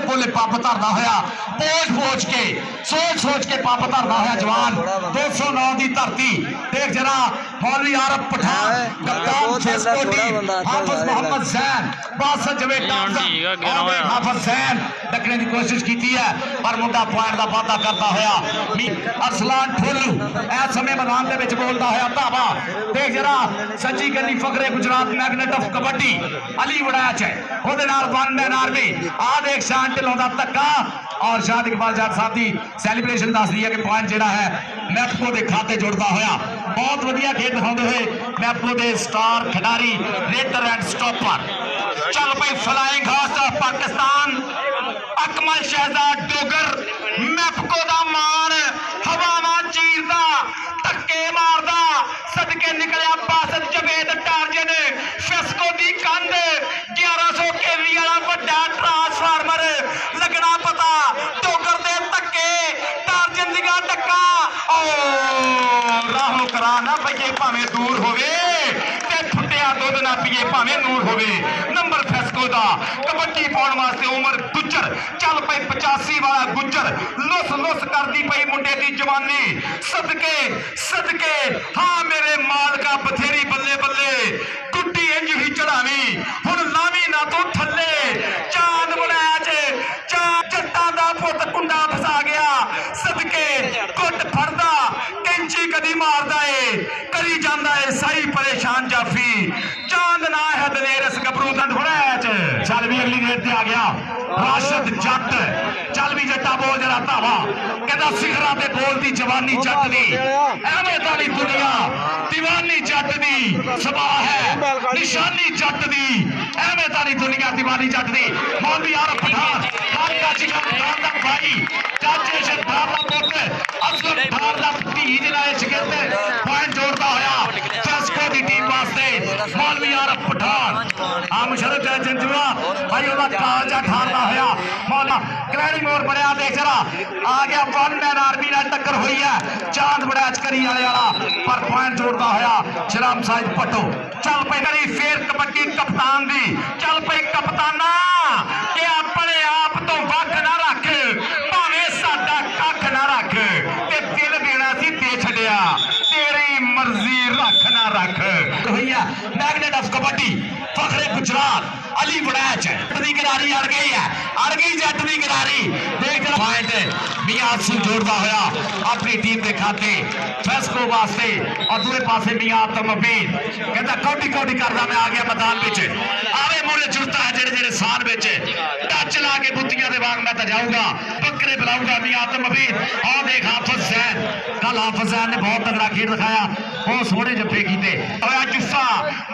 पोले पप धरदा होया पोच के सोच के पप धरदा होया जवान 209 की धरती देख जरा मौलवी आरब पठान कप्तान फेसकोटी हाफिज मोहम्मद जैन बासत जवेद हाफिज जैन टकने की कोशिश की है पर मुंडा पॉइंट का वादा करता होया अरसलान ठोलू इस समय मैदान के विच बोलता होया धावा देख जरा सच्ची गली फखरे गुजरात मैगनेट ऑफ कबड्डी अली वड़ैच है ਉਹਦੇ ਨਾਲ वन मैन आर्मी आ देख शान ढिल्लों का धक्का और शाद इकबाल जाट साहब की सैलीब्रेशन दस दी है कि पॉइंट जोड़ा है मैपको के खाते जुड़ता होया बहुत वधिया खेल दिखाते हुए मैपको के स्टार खिडारी रेडर एंड स्टॉपर चल भाई flying horse of Pakistan Akmal Shahzad Dogar MEPCO का मान हवावां चीरदा धक्के मारदा सदके निकलिया बासत जवेद टारजन फेस्को की कंध 1100 केवी वाला वड्डा ट्रांसफार्मर लगना पता डोगर दे धक्के टारजन दिया टक्का राहो करा ना पईए भावें दूर होवे ते फुटिया दुध ना पीए भावें नूर होवे नंबर फेस्को दा कबड्डी पाउण वास्ते उमर गुज्जर चल पई 85 वाला गुज्जर लुस करदी पई मुंडे दी जवानी सदके हाँ मेरे मालका बथेरी बल्ले बल्ले गुड्डी इंज ही चढ़ावी हुण लावी ना तो थल्ले चांद बुलैच जट्टां दा पुत कुंडा फसा गया सदके गुट फड़दा कैंची कदी मारदा है करी जांदा है सही परेशान जाफी चांद ना है दलेर इस गबरू दंड बुलैच चल भी अगली रेत ते आ गया राशिद जट चल भी जट्टा बोल जरा धावा कहता सिखरा ते बोलती जवानी जट दी अहमद वाली दुनिया दीवानी जट दी सबा है निशानी जट दी अहमद वाली दुनिया दीवानी जट दी मौलवी आरब पठान हर का जिगर पठान दा भाई चाचे शरदार दा पुत असलम धार दा धीज नाल शिकंद पॉइंट जोड़ता होया फेस्को दी टीम वास्ते मौलवी आरब पठान आ मुशर्रफ जय जंजुआ भाई ओदा कालजा ठारदा होया मौला क्रैनी मोर बनया देख जरा आ गया वन मैन आर्मी नाल टक्कर हुई है चांद बड़ैच करी वाले वाला पर पॉइंट जोड़ता होया शराम साहिब पट्टो चल पे करी फेर कबड्डी कप्तान दी चल पे कप्ताना कि अपने आप तो वख ना रख भावें साडा कख ना रख ते दिल देना सी दे छड्या तेरी मर्जी रख ना रख भैया मैगनेट ऑफ कबड्डी फखरे गुजरात अली वड़ैच दी गिरारी अड़ गई जट दी गिरारी देख पॉइंट मियां आसू जोड़ता होया अपनी टीम के खाते फेस्को वास्ते और दूसरे पासे मियां आतम अबीद कहता कौडी करदा मैं आ गया मैदान विच आवे मुल जुड़ता है जेड़े सान विच टच ला के बुत्तियां दे वांग मैं तो जाऊंगा बकरे बुलाऊंगा मियां आतम अबीद और देख हाफिज जैन कल हाफिज जैन ने बहुत तगड़ा खेल दिखाया बहुत सोहने जफ्फे कीते होया जुस्सा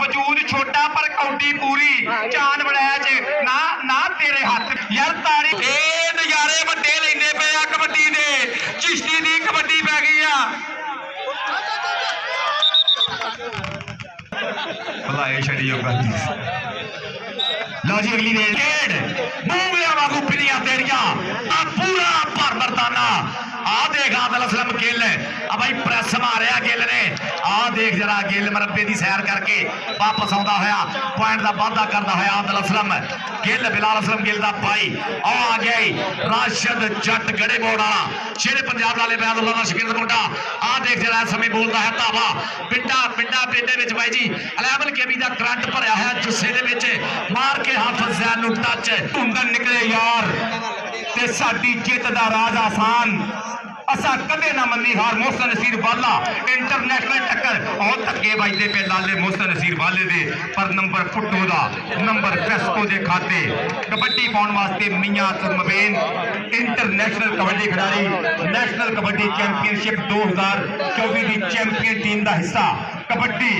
वजूद छोटा पर कौडी पूरी चांद बड़ैच ना तेरे हाथ यार तारी ए नजारे वड्डे लैंदे पे आ कबड्डी दे चिश्ती दी कबड्डी पै गई आ भलाई छड़ियो गल लो जी अगली रेड मूंगलियां वागू पिनियां तेरियां आ पूरा भर मर्दाना आ देख आदिल असलम गिल अब भाई प्रेस मारिया गिल ने आ देख जरा गिल मरबे की सैर करके वापस आता होया पॉइंट का वादा करता होया आदिल असलम गिल बिलाल असलम गिल का भाई आ गया राशिद जट गड़े मोड़ वाला शेरे पंजाब वाले बैदुल्ला शकील मुंडा आ देख जरा समय बोलता है धावा पिंडा पिंडे भाई जी अलेवन केवी का करंट भरया है जुस्से दे मार के हाफिज जैन नूं टच धुंदन निकले यार ते साडी जित दा राज आसान असा कदे ना मन्नी हार मोहसन नसीर वाला इंटरनेशनल टक्कर और धक्के बजते पे लाले मोहसन नसीर वाले दे पर नंबर पुट्टो दा नंबर फेस्को दे खाते कबड्डी पाउण वास्ते मियां तुमबेन इंटरनेशनल कबड्डी खिडारी नेशनल कबड्डी चैंपियनशिप 2024 की चैंपियन टीम का हिस्सा कबड्डी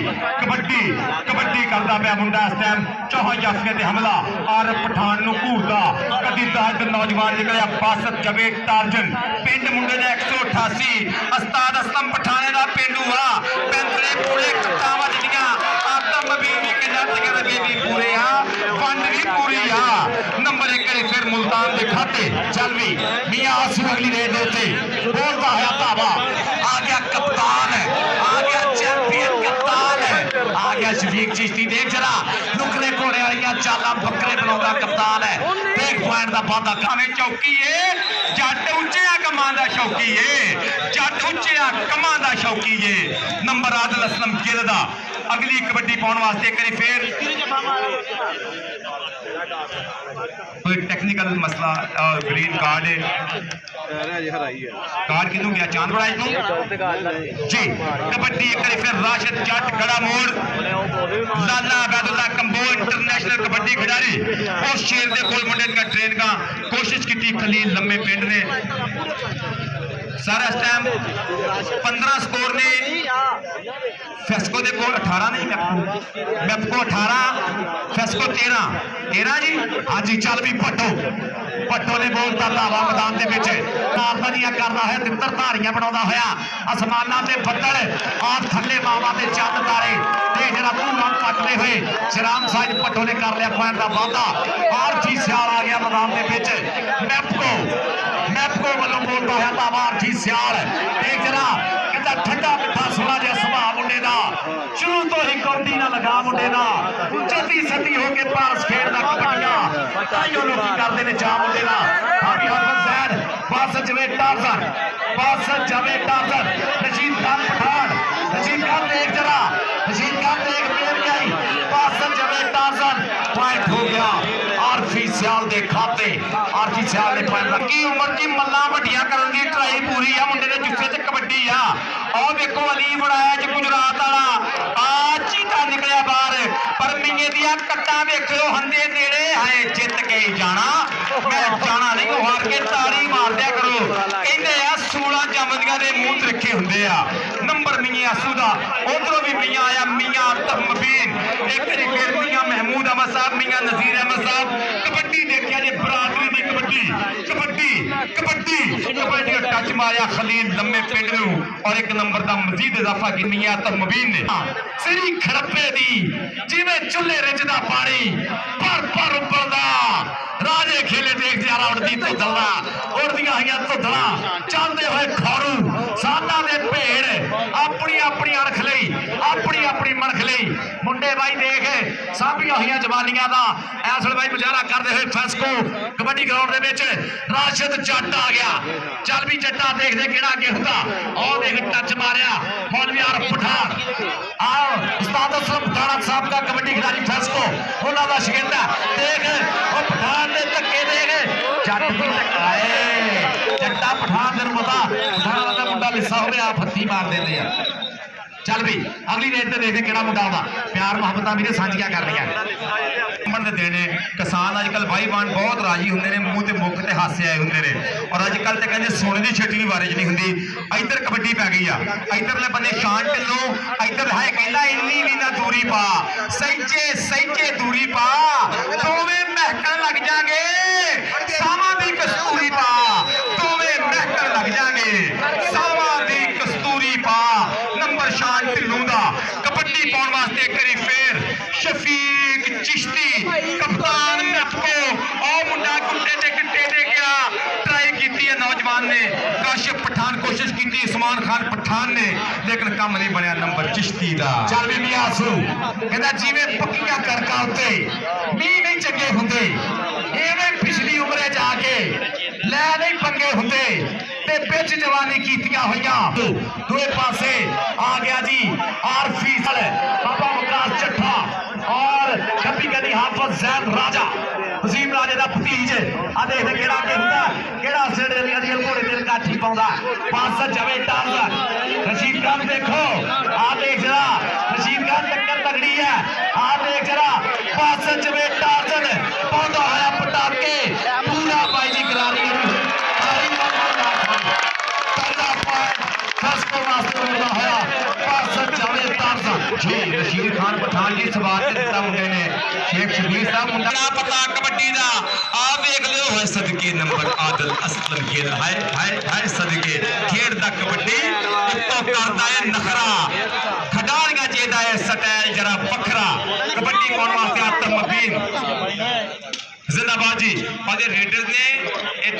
कबड्डी कबड्डी करता पाया मुंडा इस टाइम चौहां जाफिया ते हमला और पठान नूं घूरदा कदी दर्द नौजवान निकलिया बासत जवेद टारजन पिंड मुंडे दा 188 उस्ताद असलम पठाने दा पेंडू आ पैंतरे पूरे कट्टा वजदियां आदम बीवी के जातियां दे बेबी पूरे आ फंड भी पूरी आ नंबर 1 करी फिर मुल्तान दे खाते चल भी मियां आसिफ अगली रेड दे उत्ते बोलता है धावा आ गया कप्तान आ गया चैंपियन कप्तान आ गया शफीक चिश्ती देख जरा नुकरे घोड़े वाली चाला बकरे बनाउंदा कप्तान है देख पॉइंट का वादा भावें चौकी है जट उच्चिया कमां दा शौकी है जट उच्चिया कमां दा शौकी है नंबर आदिल असलम गिल दा अगली कबड्डी पाउण वास्ते करी फिर कोई टेक्निकल मसला ग्रीन कार्ड है कार्ड किनू गया चांद बड़ा जी कबड्डी करी फिर राशिद जट गड़ा मोड़ लाला अबैदुल्ला कंबो इंटरनेशनल कबड्डी खिडारी और शेर दे कोल मुंडे का ट्रेन का कोशिश की खलील लम्बे पिंड ने सारा इस टाइम 15 स्कोर ने फेस्को दे कोल 18 नहीं मैपको 18 फेस्को 13 जी हाँ जी चल भी भट्टो ने बोलता धावा मैदान के तारदानियां करता है तितर धारियां बनाता होया आसमाना से बदल और थले मावा के चंद तारे जरा धूम कटते हुए शराम साइज भट्टो ने कर लिया पॉइंट का वादा और जी सियाल आ गया मैदान के मैपको वालों बोलता है धावा जी सियाल देख जरा कहता ठंडा मिठा सोना जिहा सुभाव मुंडे दा शुरू तो ही कौंडी ना लगा मुंडे दा जल्दी सती होके पास खेलदा कबड्डियां ताइयों लोग करदे ने जा मुंडे दा हाबी हसन जैद बस जवे टारजन रशीद खान पठान रशीद खान देख जरा रशीद खान देख मेर गई बस जवे टारजन पॉइंट हो गया आरफी सियाल दे खाते आरफी सियाल ने पॉइंट लगी उम्र की मल्ला वड्डियां करन दी ट्राई पूरी आ मुंडे दे जुस्से च कबड्डी आ और देखो अली बनाया ज गुजरात वाला आ चीता निकलिया बाहर पर मिंगे दिया कट्टा देखो हंदे नेड़े हाय जित के जाना मैं जाना नहीं वो हार के ताड़ी मार दिया करो कहंदे आ 16 जमदियां दे मुंह रखे हुंदे आ नंबर मियां आसू दा उधरों भी मियां आया मियां तहमबीन एक फिर मियां महमूद अहमद साहब मियां नजीर अहमद साहब कबड्डी देखिया जी बरादरी दी कबड्डी का टच मारिया खलील लम्बे पिंड नूं और एक नंबर का मजीद इजाफा की मियां तहमबीन ने सिरी खड़प्पे दी जिवें चुल्हे रिझदा पानी पर उबलदा राजे खेले देख जरा उड़दी धुदला उड़दियां होईयां धुदला चलदे होए खारू साना दे भेड़ अपनी अपनी अणख लई अपनी मनख लई मुंडे भाई देख साबियां होईयां जवानियां दा इस वेले भाई मुजाहरा करदे होए फेस्को कबड्डी ग्राउंड दे विच राशिद जट आ गया चल भी जट्टा देखदे किहड़ा अगे हुंदा और देख टच मारिया मौलवी आर पठान आओ उस्ताद असलम पठान साहब का कबड्डी खिलाड़ी फेस्को उन्हां दा शिगिंदा देख ओ पठान दे धक्के देख जट भी टकाए जट्टा पठान तेन पता पठान का मुंडा लिस्सा हो गया फत्ती मार देंदे आ चल भी अगली रेट ते देखते किहड़ा मुंडा आउंदा प्यार मुहब्बतां भी सांझियां करनियां दे देने किसान अजकल भाईवान बहुत राजी होंगे ने मूँह ते मुख ते हासे आए होंगे ने और अजकल तो कहते सोने की छेटी भी बारे च नहीं होंगी इधर कबड्डी पै गई आ इधरले बंदे शान ढिल्लो इधर है कहना इन्नी भी ना दूरी पा सही दूरी पा दोवें महकन लग जाएंगे सावां दी कस्तूरी पा दोवें महकन लग जाएंगे सावां दी कस्तूरी पा नंबर शान ढिल्लों दा कबड्डी पाउण वास्ते करी फिर शफीक चिश्ती कप्तान मैपको और मुंडा गुंडे ते गिट्टे दे गया ट्राई की है नौजवान ने काशिफ पठान कोशिश की उस्मान खान पठान ने लेकिन काम नहीं बनया नंबर चिश्ती दा चल भी मियां आसू कहंदा जिवें पक्कियां करका उत्ते मींह नहीं चंगे हुंदे एवें पिछली उमरे जाके लै नहीं पंगे हुंदे ते बिच जवानी कीतियां होईयां दूए पासे आ गया जी आरफी बाबा वकास चट्ठा और कभी कभी हाफिज जैद राजा वसीम राजे का भतीज आ देखते केड़ा अगे हुंदा केड़ा सिर अजल घोड़े दिल काठी पाउंदा पास जवे टारजन रशीद खान देखो आ देख जरा रशीद खान टक्कर तगड़ी है आ देख जरा पास जवे टारजन पाउंदा होया पटाके पूरा भाई जी करारी जी रशीद खान पठान जी सवाल दिता मुंडे ने शेख शबीर साहब मुंडा ना पता कबड्डी दा आ देख लियो है सदके नंबर आदिल असलम गिल हाय सदके खेडदा कबड्डी तो करदा है नखरा खडारियां चेदा है स्टाइल जरा बखरा कबड्डी पाउण वास्ते आतमबीन जिंदाबाद जी और रेडर ने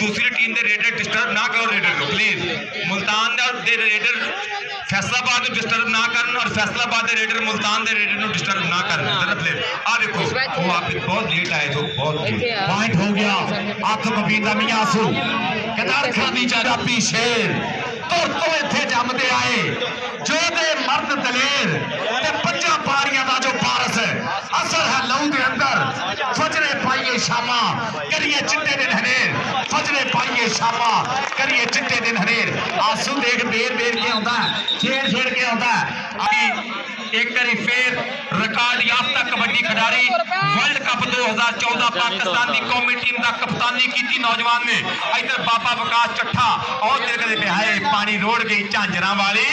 दूसरी टीम के रेडर डिस्टर्ब ना करो रेडर को please Multan they raider Faisalabad Faisalabad को डिस्टर्ब ना करन और फैसलाबाद के रेडर मुल्तान के रेडर को डिस्टर्ब ना करन। इधर प्लेयर आ देखो वो आप बहुत लेट आए तो बहुत पॉइंट हो गया आत्मबीदा मियां आसू केदार खानी पंजाबी शेर तुर तो इत्थे जमदे आए जोधे मर्द दलेर ते पंजा पारियां दा जो पारस असर है लहू दे अंदर फजरे पाइए शामा करिए चिट्टे दिन हनेर फजरे पाइए शामा करिए चिट्टे दिन हनेर आंसू देख बेर बेर के आंदा छेड़ छेड़ के आंदा अभी एक बारी फिर रिकॉर्ड याफ्ता कबड्डी खिडारी वर्ल्ड कप 2014 पाकिस्तान की कौमी टीम का कप्तानी की नौजवान ने इधर बाबा विकास चट्ठा और देखते पे हाय पानी रोड़ गई झांझरा वाली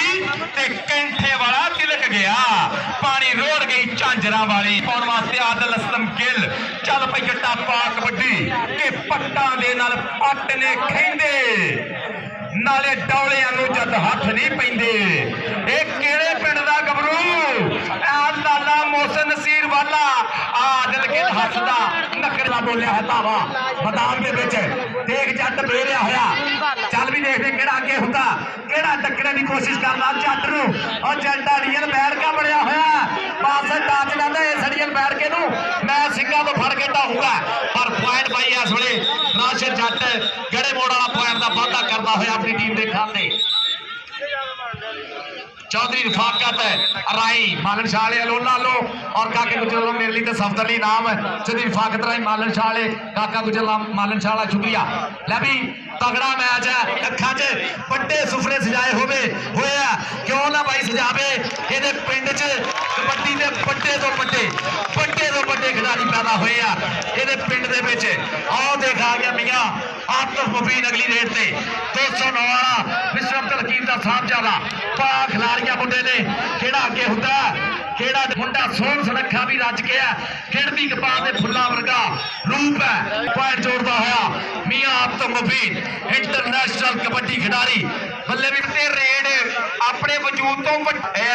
ते कैंठे वाला तिलक गया पानी रोड़ गई झांझरा वाली पाउण वास्ते आदिल असलम गिल चल पई जट्टा पा कबड्डी के पट्टां दे नाल पट्ट ने खेंदे नाले डौलियां नूं जद हथ नहीं पैंदे ए किहड़े पिंड दा गबरू आ लाला मोहसिन नसीर वाला आदिल गिल हसदा नकरा बोलिया है धावा मैदान दे विच देख जट बेरिया होया चल भी देखदे किहड़ा अगे हुंदा किहड़ा टक्करे दी कोशिश करदा जट नूं और जट अड़ियल बैठ के बड़िया होया बस टच लैंदा इस अड़ियल बैठ के नूं मैं सिंघां तो फड़ के ढाऊंगा पर पॉइंट पाई इस वेले राशिद जट गड़े मोड़ वाला पॉइंट का वादा करता होया अपनी टीम के खाते चौधरी रफाकत राई मालन शाह अलोला लो और काके गुजर मेरे लिए तो सफदर अली नाम चौधरी रफाकत राई मालन शाह काका गुजर मालन शाह शुक्रिया लै भी तगड़ा मैच है अखा च बड़े सुफरे सजाए होए क्यों ना भाई सजावे ये पिंड च कबड्डी के बड़े तो बड़े खिडारी पैदा होए ये पिंड के विच आओ देख आ गया मियां आतिफ मुबीन अगली रेट से 209 वाला मिस्टर अब्दुल हकीम का साहबजादा पा खिलाड़ियां मुंडे ने केड़ा अगे हुंदा केड़ा मुंडा सोहन सुनखा भी रज गया खिड़दी कपाल के फुल्लां वर्गा रूप है पॉइंट जोड़ता होया मियां आतिफ मुबीन इंटरनेशनल कबड्डी खिडारी बल्ले भी ते रेड अपने वजूद तो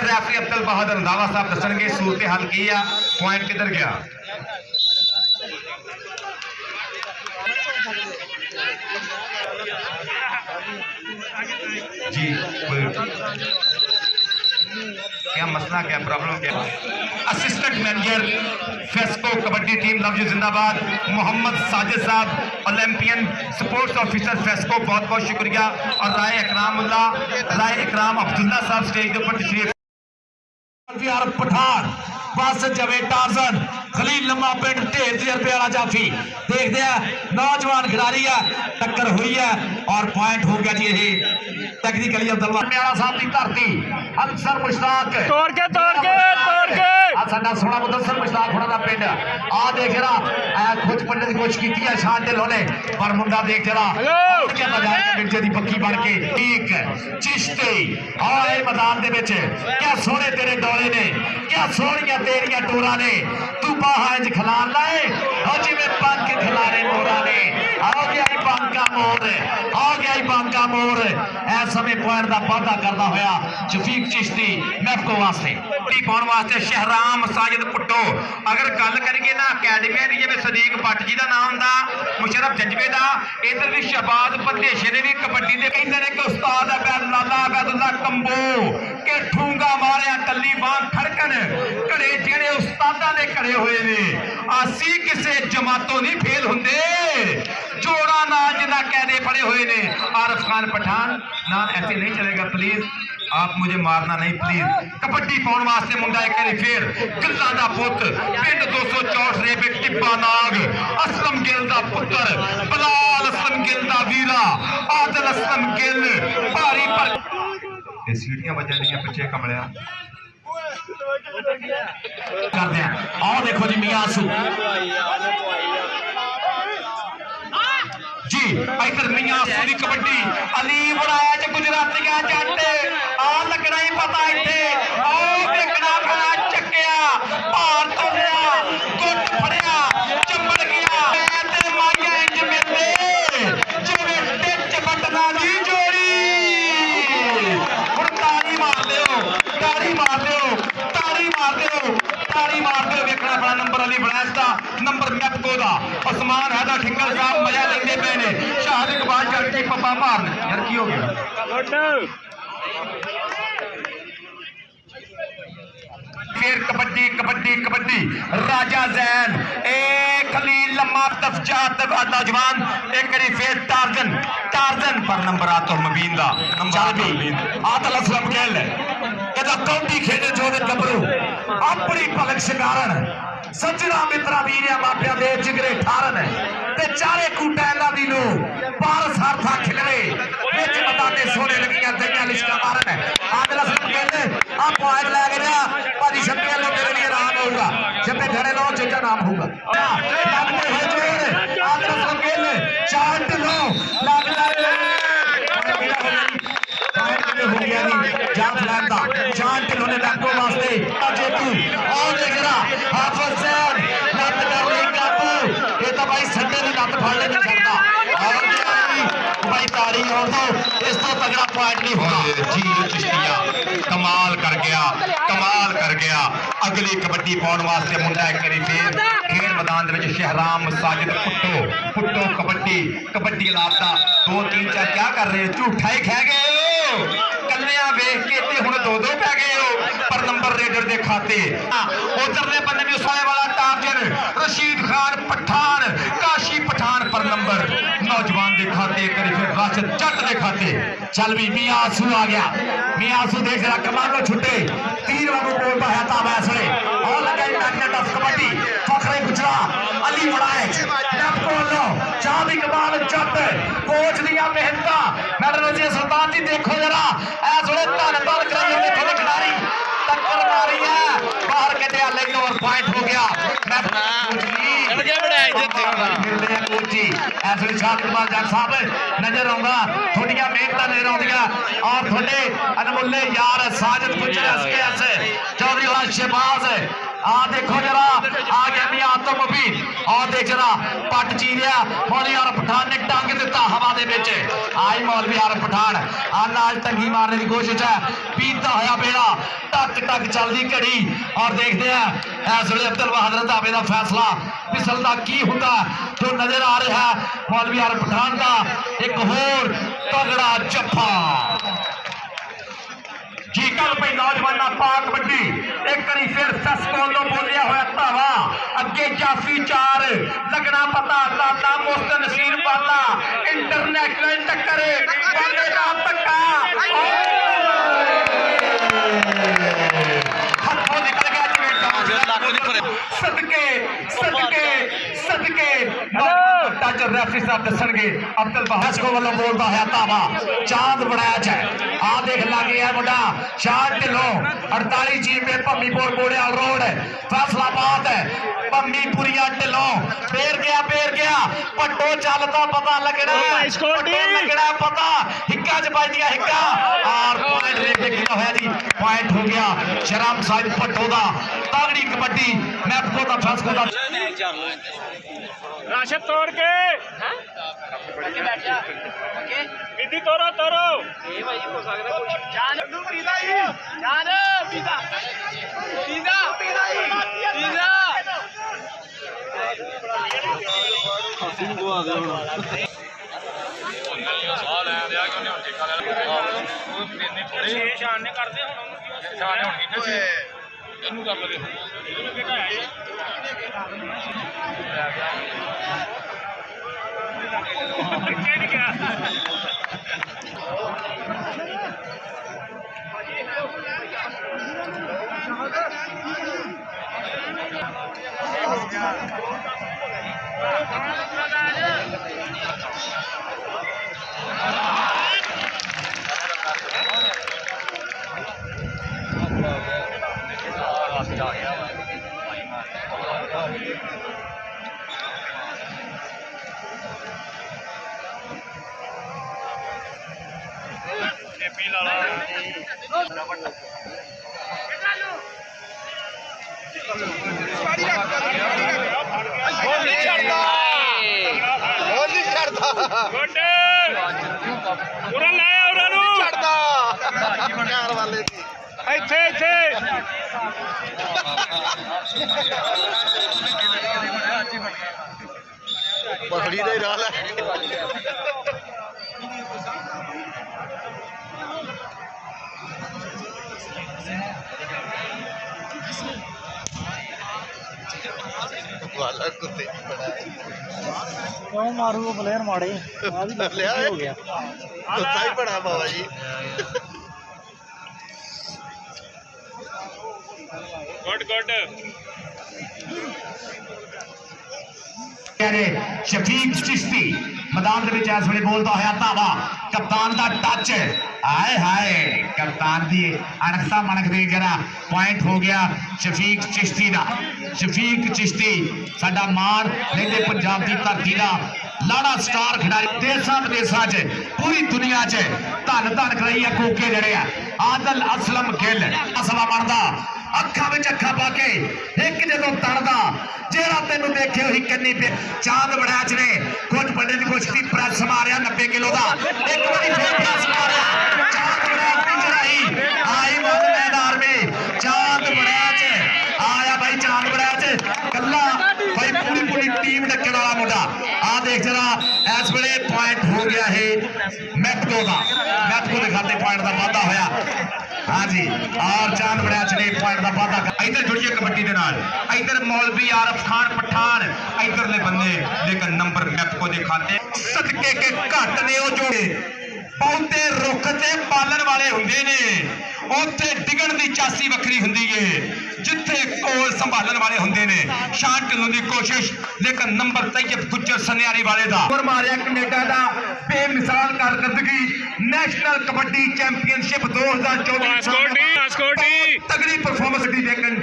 रेफरी अब्दुल बहादुर रंधावा साहब दसणगे सूरत हल की है पॉइंट किधर गया जी क्या मसला क्या प्रॉब्लम क्या assistant manager FESCO kabaddi team love you जिंदाबाद मोहम्मद साजिद साहब ओलंपियन स्पोर्ट्स ऑफिसर फेस्को बहुत बहुत शुक्रिया और राय इकराम अब्दुल्ला साहब स्टेज के ऊपर तशरीफ पठान बस जवेद टार्जन खलील लम्मा पिंड ढेर तजर्बे वाला जाफी देखते हैं नौजवान खिलाड़ी है टक्कर हुई है और पॉइंट हो गया जी ये टेक्निकली अब्दुल्ला मेरा साहब की धरती अनसर मुश्ताक तोड़ के साडा सोहना मुदस्सर मुश्ताक होना दा पिंड आ देख रहा खुद पंडे की कोशिश की है शान ढिल्लों ने पर मुंडा देख जरा क्या बजाए मिर्जे दी पक्की बन के ठीक चिश्ती आए मैदान दे विच क्या सोहने तेरे डोले ने क्या सोहनियां तेरियां टोरा ने तू बाहां च खिलार लाए और जिवें पंख खिलारे मोरा ने आ गया बांका मोर आ गया बांका मोर इस समय पॉइंट का वादा करता होया शफीक चिश्ती मैफको वास्ते पाउण वास्ते शहराम साजिद पुट्टो अगर गल करिए ना अकैडमिया की जिवें सदीक भट्ट जी का नाम हुंदा मुशरफ जज्बे का इधर भी शहबाज बंदेशे ने भी कबड्डी के कहते हैं कि उस्ताद लाला अबैदुल्ला कंबो के ठूंगा मारिया कली बांग खड़कन घड़े जेड़े उस्तादा ने घड़े हुए ने असी किसी जमातों नहीं फेल हुंदे जोड़ा ना जिन्ना कहने पड़े हुए ने आरिफ खान पठान ना ऐसे नहीं चलेगा प्लीज आप मुझे मारना नहीं प्लीज कबड्डी पाउण वास्ते मुंडा एक बार फिर गिल्लां दा पुत पिंड 264 रेबे टिब्बा नाग असलम गिल दा पुत्र बलाल असलम गिल दा वीरा आदिल असलम गिल भारी पर ये सीढ़ियां बजन दी पीछे कमलिया कर दिया आओ देखो जी मियां आसू जी इधर मियां आसू दी कबड्डी अली बनाया च गुजरातियां जट आ लगना ही पता इत्थे आओ देखना बड़ा चक्किया भार तो लिया गुट फड़िया चंबड़ गया ते माइया इंज मिलदे जिवें टिच बटना दी जोड़ी हुण ताड़ी मार दिओ ताड़ी मार दिओ ताड़ी मार दिओ ताड़ी मार दिओ वेखना बड़ा नंबर अली बनाया दा नंबर मैपको दा उस्मान हैदा ठिक्कर साहब मजा लेंदे पे ने शाहद इकबाल जट की पप्पा मारन यार की हो गया फिर कबड्डी कबड्डी कबड्डी राजा जैन ए खलील लम्मा तफजात नौजवान एक बारी फिर टार्जन टार्जन पर नंबर आतुल मुबीन दा नंबर आतल असलम गिल कहता कौडी खेडे जोड़े गबरू अपनी पलक शिकारण सज्जना मित्रा वीरिया मापिया दे जिगरे ठारन ते चारे कूटा इन्हां दी लो पार सारथा खिलरे विच बताते सोने लगियां दइयां लिशका मारन आदल असलम कहंदे आ पॉइंट लै गया भाजी छप्पे लो मेरे लिए आराम होगा छप्पे खड़े लो चेचा नाम होगा लगते हो जोर आदल असलम कहंदे चार ढिलो लग हो गया नहीं जान फैलान दा जान ढिलो ने लैंको वास्ते जेतू और देख रहा हाफिज सैन लत कर ली काबू ये तो भाई संडे की लत फड़ नहीं सकता और भाई ताड़ी और तो इस तो तगड़ा पॉइंट नहीं होगा जी चिश्तिया कमाल कर गया अगली कबड्डी पाउण वास्ते मुंडा एक बारी फिर खेल मैदान दे विच शहराम साजिद पुट्टो कबड्डी कबड्डी लाता 2 3 4 क्या कर रहे हो झूठा ही खा गए हो कलिया वेख के ते हुण 2-2 पै गए हो पर नंबर रेडर दे खाते उधरले बंदे ने उसाए वाला टार्जन रशीद खान पठान काशी पठान पर नंबर नौजवान दे खाते करी फिर राशिद जट दे खाते चल भी मियां आंसू आ गया मियां आंसू देख रहा कमाल छुट्टे तीर वांगू बोलता है ता वैसले और लगाई मैगनेट ऑफ कबड्डी फखरे गुजरा अली वड़ाए नब कोलो चांदी कमाल जट कोच दिया मेहनत मैडम रजी सुल्तान जी देखो जरा ऐस वेले धन धन कराई होंगे थोड़े खिलाड़ी टक्कर मारी है बाहर कटिया लेकिन ओवर पॉइंट हो गया मैं नजर आऊंगा थोड़िया मेहनत नजर आउंदियां और थोड़े अनमुल्ले यार साजिद गुजर चौधरी शहबाज आ देखो जरा आ गया मियां आतम मुबीन और देख जरा पट चीरिया मौलवी आर पठान ने टंग दिता हवा दे विच आई मौलवी आर पठान आ नाल टंगी मारने की कोशिश है पीता होया बेड़ा टक टक चलदी घड़ी और देखते हैं इस वेले अब्दुल बहादुर धाबे का फैसला फिसलदा की हुंदा जो नजर आ रहा है मौलवी आर पठान का एक होर तगड़ा जफ्फा जी कल पे नौजवाना पाक कबड्डी एक बारी फिर सस्कोलो बोलिया होया धावा अगे जाफी 4 लगना पता लाला मुफ्त नसीर वाला इंटरनेशनल टक्कर वाले का धक्का हाथों निकल गया सदके सदके सदके टच रेफरी साहब दसणगे अब्दुल बहादुर को वालों बोलता है धावा चांद बनाया है आ देख लगे है मुंडा शान ढिलों 48 जीपे भम्मीपुर बोड़ियाल रोड फैसलाबाद भम्मीपुरिया ढिलों पेर गया पट्टो चलता पता लगना पता हिक्का च बज दिया हिक्का और पॉइंट रेट किया होया जी पॉइंट हो गया शराम साहिब पट्टो दा तगड़ी कबड्डी मैपको दा फैसको दा राशिद तोड़ के विधि तोड़ो तोड़ो पकड़ी दे रहा है क्यों मारू वो प्लेयर मारे आ भी लिया हो गया गुस्सा ही बड़ा बाबा जी गुड गुड शफीक चिश्ती मैदान ਦੇ ਵਿੱਚ ਇਸ ਵੇਲੇ ਬੋਲਦਾ ਹੋਇਆ ਧਾਵਾ ਕਪਤਾਨ ਦਾ ਟੱਚ ਹਾਏ ਹਾਏ ਕਪਤਾਨ ਦੀ ਅਣਖਤਾ ਮਣਕ ਦੇ ਜਿਹੜਾ ਪੁਆਇੰਟ ਹੋ ਗਿਆ ਸ਼ਫੀਕ ਚਿਸ਼ਤੀ ਦਾ ਸ਼ਫੀਕ ਚਿਸ਼ਤੀ ਸਾਡਾ ਮਾਣ ਲੈਂਦੇ ਪੰਜਾਬ ਦੀ ਧਰਤੀ ਦਾ ਲਾੜਾ ਸਟਾਰ ਖਿਡਾਰੀ ਦੇਸਾਂ ਵਿਦੇਸਾਂ 'ਚ ਪੂਰੀ ਦੁਨੀਆ 'ਚ ਧੰਨ ਧੰਨ ਕਰਾਈ ਆ ਕੋਕੇ ਜਿਹੜੇ ਆ ਆਦਲ ਅਸਲਮ ਗਿੱਲ ਅਸਲਾ ਬਣਦਾ ਅੱਖਾਂ ਵਿੱਚ ਅੱਖਾਂ ਪਾ ਕੇ ਇੱਕ ਜਦੋਂ ਤੜਦਾ ਜਿਹੜਾ ਤੈਨੂੰ ਦੇਖੇ ਉਹੀ ਕੰਨੀ ਪੇ ਚਾਂਦ ਬੜਾਚ ਨੇ ਕੁਝ ਬੰਦੇ ਦੀ ਕੁਸ਼ਤੀ ਪ੍ਰੈਸ ਮਾਰਿਆ 90 ਕਿਲੋ ਦਾ ਇੱਕ ਵਾਰੀ ਫੇਰ ਪ੍ਰੈਸ ਮਾਰਿਆ ਚਾਂਦ ਬੜਾਚ ਦੀ ਚੜਾਈ ਆਈ ਮਨ ਮੈਦਾਨ ਮੇ ਚਾਂਦ ਬੜਾਚ ਆਇਆ ਭਾਈ ਚਾਂਦ ਬੜਾਚ ਕੱਲਾ ਭਾਈ ਪੂਰੀ ਟੀਮ ਡੱਕਣ ਵਾਲਾ ਮੁੰਡਾ ਆ ਦੇਖ ਜਰਾ ਇਸ ਵੇਲੇ ਪੁਆਇੰਟ ਹੋ ਗਿਆ ਹੈ ਮੈਪਕੋ ਦਾ ਮੈਪਕੋ ਦੇ ਖਾਤੇ ਪੁਆਇੰਟ ਦਾ ਵਾਧਾ ਹੋਇਆ हाँ जी और चांद बड़ाच ने पॉइंट का वादा इधर जुड़िए कबड्डी के नाल इधर मौलवी आरफ खान पठान इधरले बंदे लेकिन नंबर मैपको दे खाते सदके के घट ने ओ जोड़े बहुते रुख ते पालन वाले हुंदे ने उत्थे डिगण दी चासी वखरी हुंदी है जिथे कोल संभालन वाले हुंदे ने शान ढिल्लों दी कोशिश लेकिन नंबर तैयब गुज्जर सन्यारी वाले दा और मारिया कनेडा दा बेमिसाल कारकर्दगी नेशनल कबड्डी चैंपियनशिप 2024 तगड़ी परफॉर्मेंस दी देखन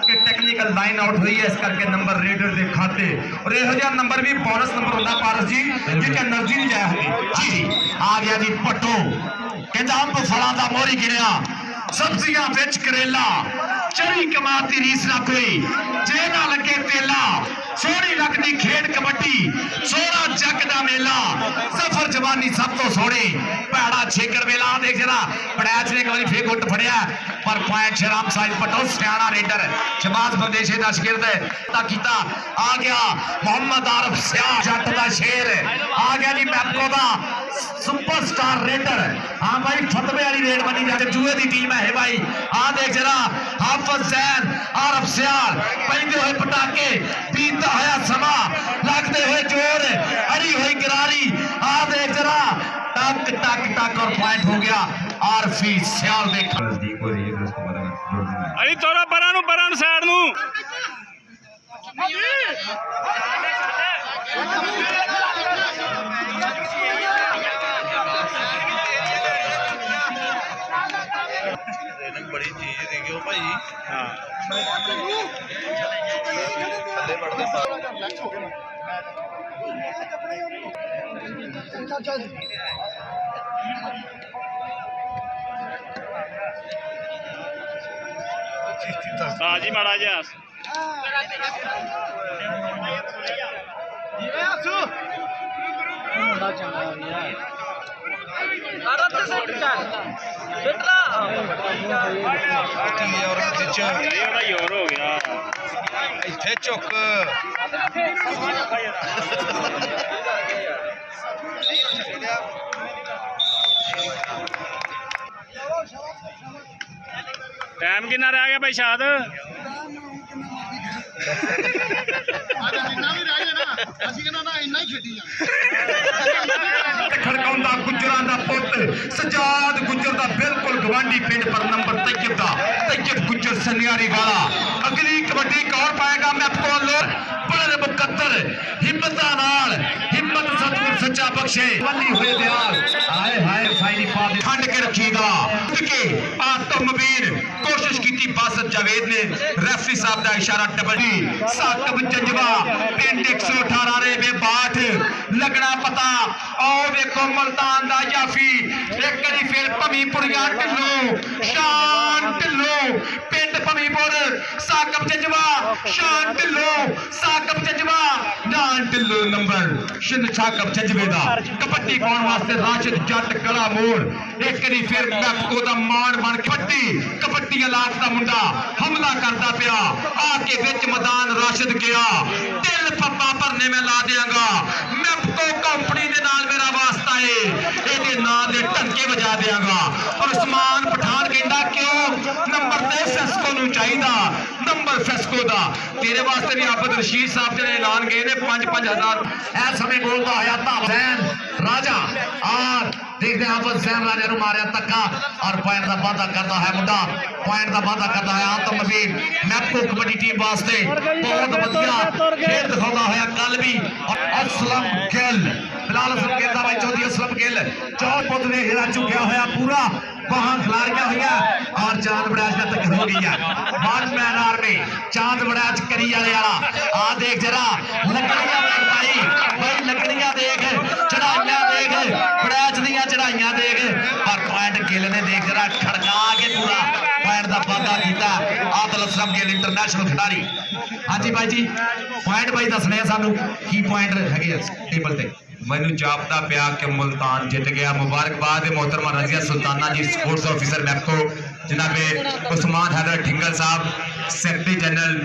के टेक्निकल लाइन आउट हुई है इस करके नंबर रेडर दे खाते और ਇਹੋ ਜਿਹਾ नंबर भी बोनस नंबर ਹੁੰਦਾ ਪਾਰਸ ਜੀ ਜਿੱਥੇ एनर्जी नहीं जाया ਹੁੰਦੀ जी आ गया जी पट्टो ਕਹਿੰਦਾ ਅੰਬ ਫਲਾਂ ਦਾ ਮੋਹਰੀ ਗਿਰਿਆ ਸਬਜ਼ੀਆਂ ਵਿੱਚ ਕਰੇਲਾ ਚਰੀ ਕਮਾਦ ਦੀ ਰੀਸ ਨਾ ਕੋਈ ਜੇ ਨਾ ਲੱਗੇ ਤੇਲਾ ਸੋਹਣੀ ਲੱਗਦੀ ਖੇਡ ਕਬੱਡੀ ਸੋਹਣਾ ਜੱਗ ਦਾ ਮੇਲਾ ਸਫਰ ਜਵਾਨੀ ਸਭ ਤੋਂ ਸੋਹਣੀ ਭੈੜਾ ਛੇਕਰ ਵੇਲਾ ਦੇਖ ਜਰਾ ਪੜੈਚ ਨੇ ਇੱਕ ਵਾਰੀ ਫੇਰ ਗੁੱਟ ਫੜਿਆ ਪਰ ਪੁਆਇੰਟ ਸ਼ਰਾਮ ਸਾਹਿਬ ਪਟੋ ਸਿਆਣਾ ਰੇਡਰ ਸ਼ਬਾਜ਼ ਬੰਦੇਸ਼ੇ ਦਾ ਸ਼ਗਿਰਦ ਤਾਂ ਕੀਤਾ ਆ ਗਿਆ ਮੁਹੰਮਦ ਆਰਫ ਸਿਆਹ ਜੱਟ ਦਾ ਸ਼ੇਰ ਆ ਗਿਆ ਜੀ ਮੈਪਕੋ ਦਾ सुपरस्टार रेडर हाँ भाई फतवे वाली रेड बनी जाके जुए की टीम है भाई हाँ देख जरा हाफिज जैन आरफ सियाल पैंदे हुए पटाके बीतता होया समा लगते हुए जोर अड़ी हुई गिरारी हाँ देख जरा टक टक टक और पॉइंट हो गया आरफी सियाल देख अली तोरा परां साइड नू बड़ी चीज देखियो भाई हाँ थल्ले पड़दे हाँ जी माड़ा जा मुंडा चंगा भैया योर हो गया ਇੱਥੇ ਝੁੱਕ टाइम कितना रह गया भाई शाद खड़काउंदा गुजरां दा पुत सजाद गुजर दा बिल्कुल गवांडी पिंड पर नंबर तैयब गुजर सन्यारी वाला अगली कबड्डी कौन पाएगा मैपको बड़े मुकद्दर हिम्मतां नाल हिम्मत सतगुर सच्चा बख्शे वली हुए दयाल हाय हाय साईं पा दे खंड के रखीगा के आत्मवीर कोशिश की बासत जावेद ने रेफरी साहब का इशारा डबली साकब जंजवा पिंड 118 रे बे 62 लगना पता आओ देखो मुल्तान दा याफी एक करी फिर भमीपुरिया ढिल्लो शान ढिल्लो पिंड भमीपुर साकब जंजवा शान ढिल्लो साकब जंजवा नान ढिल्लो नंबर शिंद साकब जंजवे दा कबड्डी पाउण वास्ते राशिद जट कला मोड़ एक करी फिर मैपको दा मान बन कबड्डी कबड्डी लाख दा मुंडा हमला करता पिया आके विच मैदान राशिद गया दिल पप्पा भरने में ला देंगा मैपको कंपनी दे नाल मेरा वास्ता है एदे नाम दे ढंके बजा देंगा और उस्मान पठान कहंदा क्यों नंबर ते एसएसको नु चाहिदा नंबर ਨੰਬਰ ਫੈਸਕੋ ਦਾ ਤੇਰੇ ਵਾਸਤੇ ਵੀ ਆਬਦ ਰਸ਼ੀਦ ਸਾਹਿਬ ਜਿਹੜੇ ਐਲਾਨ ਗਏ ਨੇ 5-5000 ਇਸ ਸਮੇਂ ਬੋਲਦਾ ਹੋਇਆ ਹੁਸੈਨ ਰਾਜਾ ਔਰ ਦੇਖਦੇ ਹਾਂ ਹੁਸੈਨ ਰਾਜਾ ਨੂੰ ਮਾਰਿਆ ਧੱਕਾ ਔਰ ਪੁਆਇੰਟ ਦਾ ਵਾਅਦਾ ਕਰਦਾ ਹੈ ਮੁੰਡਾ ਪੁਆਇੰਟ ਦਾ ਵਾਅਦਾ ਕਰਦਾ ਹੈ ਆਤਮ ਨਬੀਲ ਮੈਪਕੋ ਕਬੱਡੀ ਟੀਮ ਵਾਸਤੇ ਬਹੁਤ ਵਧੀਆ ਖੇਡ ਦਿਖਾਉਂਦਾ ਹੋਇਆ ਕੱਲ ਵੀ ਔਰ ਅਸਲਮ ਗਿੱਲ ਫਿਲਹਾਲ ਅਸਲਮ ਗਿੱਲ ਦਾ ਬਾਈ ਚੌਧਰੀ ਅਸਲਮ ਗਿੱਲ ਚੌਥ ਪੁੱਤ ਨੇ ਹੀਰਾ ਚੁੱਕਿਆ ਹੋਇਆ ਪੂਰਾ ਬਾਹਾਂ ਖਿਲਾਰੀਆਂ ਹੋਈਆਂ ਔਰ ਚਾਂਦ ਬੜਾਜ ਦਾ ਤੱਕ ਹੋ ਗਈ ਹੈ ਵਨ ਮੈਨ ਆਰਮੀ ਚਾਂਦ ਬੜਾਜ ਕਰੀ ਵਾਲੇ ਵਾਲਾ ਆ ਦੇਖ ਜਰਾ ਲੱਕੜੀਆਂ ਭਾਈ ਲੱਕੜੀਆਂ ਦੇਖ ਚੜਾਈਆਂ ਦੇਖ ਬੜਾਜ ਦੀਆਂ ਚੜਾਈਆਂ ਦੇਖ ਪਰ ਪੁਆਇੰਟ ਗਿੱਲ ਨੇ ਦੇਖ ਜਰਾ ਖੜਕਾ ਕੇ ਪੂਰਾ ਪੁਆਇੰਟ ਦਾ ਵਾਅਦਾ ਕੀਤਾ ਆਦਲ ਅਸਲਮ ਗਿੱਲ ਇੰਟਰਨੈਸ਼ਨਲ ਖਿਡਾਰੀ ਹਾਂਜੀ ਬਾਈ ਜੀ ਪੁਆਇੰਟ ਬਾਈ ਦੱਸਣੇ ਆ ਸਾਨੂੰ ਕੀ ਪੁਆਇੰਟ ਹੈਗੇ ਆ ਟੇਬਲ ਤੇ ਮੈਨੂੰ ਜਾਪਦਾ ਪਿਆ ਕਿ ਮੁਲਤਾਨ ਜਿੱਤ ਗਿਆ ਮੁਬਾਰਕਬਾਦ ਹੈ मोहतरमा रजिया सुल्ताना जी स्पोर्ट्स ऑफिसर मैपको जनाबे उस्मान हैदर ठिंगल साहब सेक्रेटरी जनरल